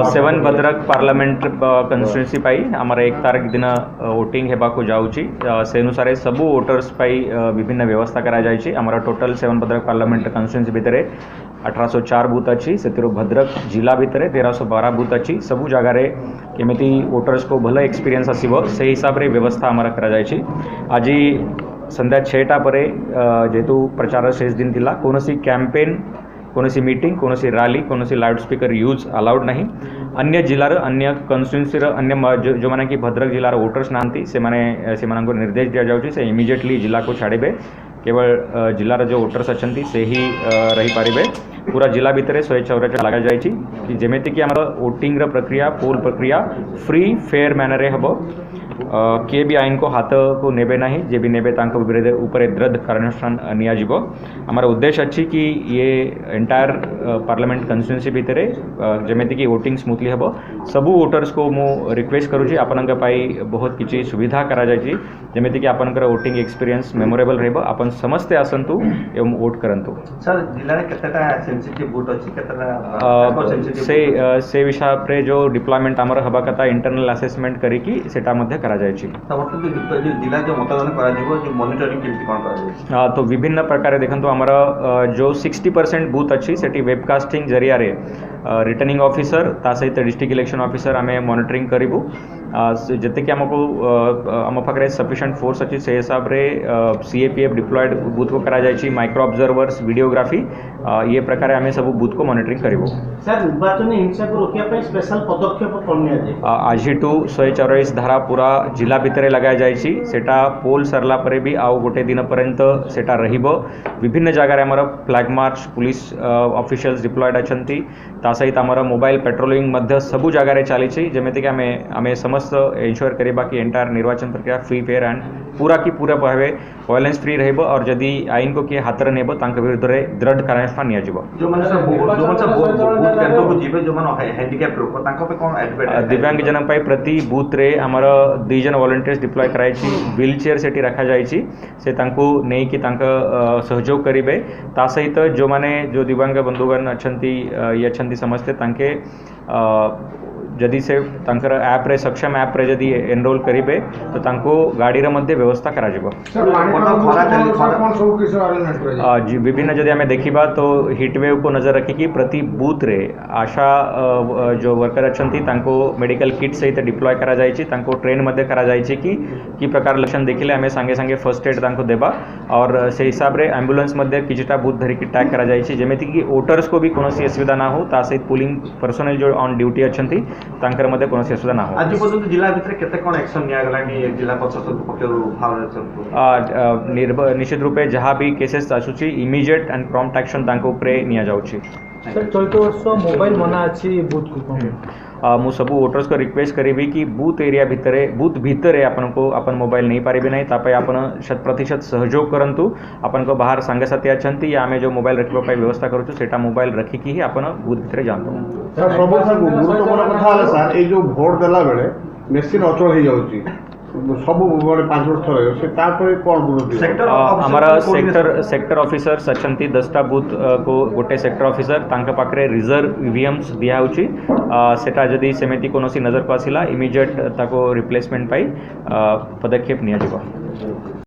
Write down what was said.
Seven Bhadrak parliament constituency पाई आमर 1 तारीख दिन वोटिंग हेबाकू जाउची से अनुसार सबू वोटर्स पाई विभिन्न व्यवस्था करा जायछि। आमर total seven Bhadrak parliament constituency भितर 1804 बूथ अच्छी से भद्रक जिला भितर 1312 बूथ अच्छी सबू जगार केमिति वोटर्स को भल एक्सपीरियंस आसब से हिसाब से व्यवस्था आमर करा जायछि। आज संध्या 6टा पर जेहेतु प्रचार शेष दिन थिला कोनोसी कैंपेन कोनोसी मीटिंग कोनोसी रैली कोनोसी लाउड स्पीकर यूज अलाउड नहीं। अन्य जिलार अन्य कन्स्टिट्यूएंसी अन्य जो माने कि भद्रक जिलार वोटर्स नांती से माने से मानको निर्देश दिया जाउची से इमिडिएटली जिला को छाड़े केवल जिलार जो वोटर्स अच्छी से ही रही पारे। पूरा जिला भितर 144 लगा जाए कि जमीती कि आम वोटिंग प्रक्रिया पोल प्रक्रिया फ्री फेयर मैनर हे हम किए भी आईन को हाथ को नेबे ना जे भी नेबे ऊपर दृढ़ कार्यानुष्ठान नियाजिब। आमर उद्देश्य अच्छी कि ये एंटायर पार्लियामेंट कन्स्टिट्यूएंसी भितर जमीती कि वोटिंग स्मूथली हम सबू वोटर्स को मु रिक्वेस्ट करुँची आपण बहुत किसी सुविधा करा जायछि जमीती कि आपनकर वोटिंग एक्सपीरियंस मेमोरेबल रहबो। आपण समस्ते आसंतु एवं वोट करंतु। सर जिल्ला रे केतेटा सेंसिटिव बूथ अछि केतेटा से विषय पे जो डिप्लॉयमेंट आमर हबा कथा इंटरनल असेसमेंट करिकी सेटा मध्ये करा जायछि। जिला जो मतदान करा जिवो जो मॉनिटरिंग केमति कोन करा जायछि तो विभिन्न प्रकार देखंतु आमर जो 60% बूथ अच्छी सेठी वेबकास्टिंग जरिया रे रिटर्निंग ऑफिसर ता सहित डिस्ट्रिक्ट इलेक्शन ऑफिसर आमे मॉनिटरिंग करिवु जते कि हमको आम पाखे सफिशिएंट फोर्स अच्छी से हिसाब रे सीएपीएफ डिप्लॉयड बूथ को करा जायछि। माइक्रो ऑब्जर्वर्स वीडियोग्राफी ये प्रकार आमे सब बूथ को मॉनिटरिंग करिवु। सर निर्वाचन हिंसा को रोकिया पे स्पेशल पदक्षेप कोन निया जे आज 144 धारा पूरा जिला भितर लगा जायछि सेटा पोल सरला परे भी आउ गोटे दिन पर्यंत सेटा रहिबो। विभिन्न जगह आमर flag march police officials deployed अछंती ता सहित आमर मोबाइल पेट्रोलिंग मध्य सबू जगह चली जमीती कि आम समस्त इन्श्योर करवा कि एंटायर निर्वाचन प्रक्रिया फ्री फेयर एंड पूरा की पूरा भावे वायलेंस फ्री रहबो और जदि आईन को किए हाथ नेबो तांक विरुद्ध रे दृढ़ कार्यानुष्ठान निया जिवो। दिव्यांग जन पाई प्रति बूथ रे हमर 2 जन वॉलंटियर्स डिप्लॉय कराई छी। व्हील चेयर सेठी रखा जाई छी से तांको नै कि तांक सहयोग करिवे ता सहित जो माने जो दिव्यांग बंधुगण अछंती ये अछंती समस्ते तांके जदि से तांकर ऐप रे सक्षम ऐप रे जदि एनरोल करिवे तो तांको गाड़ी रे मध्य व्यवस्था करा जिवो। जी विभिन्न जदि आमे देखिबा तो हीट वेव को नजर रखिकी प्रति बूथ रे आशा जो वर्कर अछंती तांको मेडिकल किट सहित डिप्लॉय करा जायछि। तांको ट्रेन मध्य करा जायछि कि प्रकार लक्षण देखिले आमे संगे संगे फर्स्ट एड तांको देबा और से हिसाब रे एम्बुलेंस मध्य किछटा बूथ धरिकी टैग करा जायछि जेमिति कि वोटर्स को भी कोनोसी असुविधा ना हो ता सहित पोलिंग पर्सनल जो ऑन ड्यूटी अछंती तांकर मध्य कोनोसी असुविधा ना हो। आज पर्यंत जिला भितर केते कोन एक्शन निया गलानी जिला प्रशासन पक्षरु भाव निश्चित रूपे जहाँ भी केसेस आसुची इमीडिएट एंड प्रॉम्प्ट एक्शन तांको ऊपर निया जाउची। सर चलित वर्ष मोबाइल मना अच्छी बूथ को मु सबू वोटर्स को रिक्वेस्ट करी कि बूथ एरिया भितर आपन को अपन मोबाइल नहीं पारे नहीं तापाई आपन 100% सहयोग करंतु। आपन को बाहर सांगे साथी अछंती या आमे जो मोबाइल रखबा पाई व्यवस्था करूछु सेटा मोबाइल रखिकी ही आपन बूथ भितर जांतो। सर प्रबोधन गुरुत्वपूर्ण कथा हला सर ए जो वोट देला बेले मेसिन अचल हो जाउची सब बड़े 5 वर्ष रहे से तापर कोन हमारा सेक्टर ऑफिसर्स अछंती 10टा बूथ को गोटे सेक्टर ऑफिसर तांका पाखरे रिजर्व ईवीएम्स दिया होची सेटा जदी सेमेती कोनोसी नजर को आसिला इमीडिएट ताको रिप्लेसमेंट पाई पदक्षेप निया जिवो।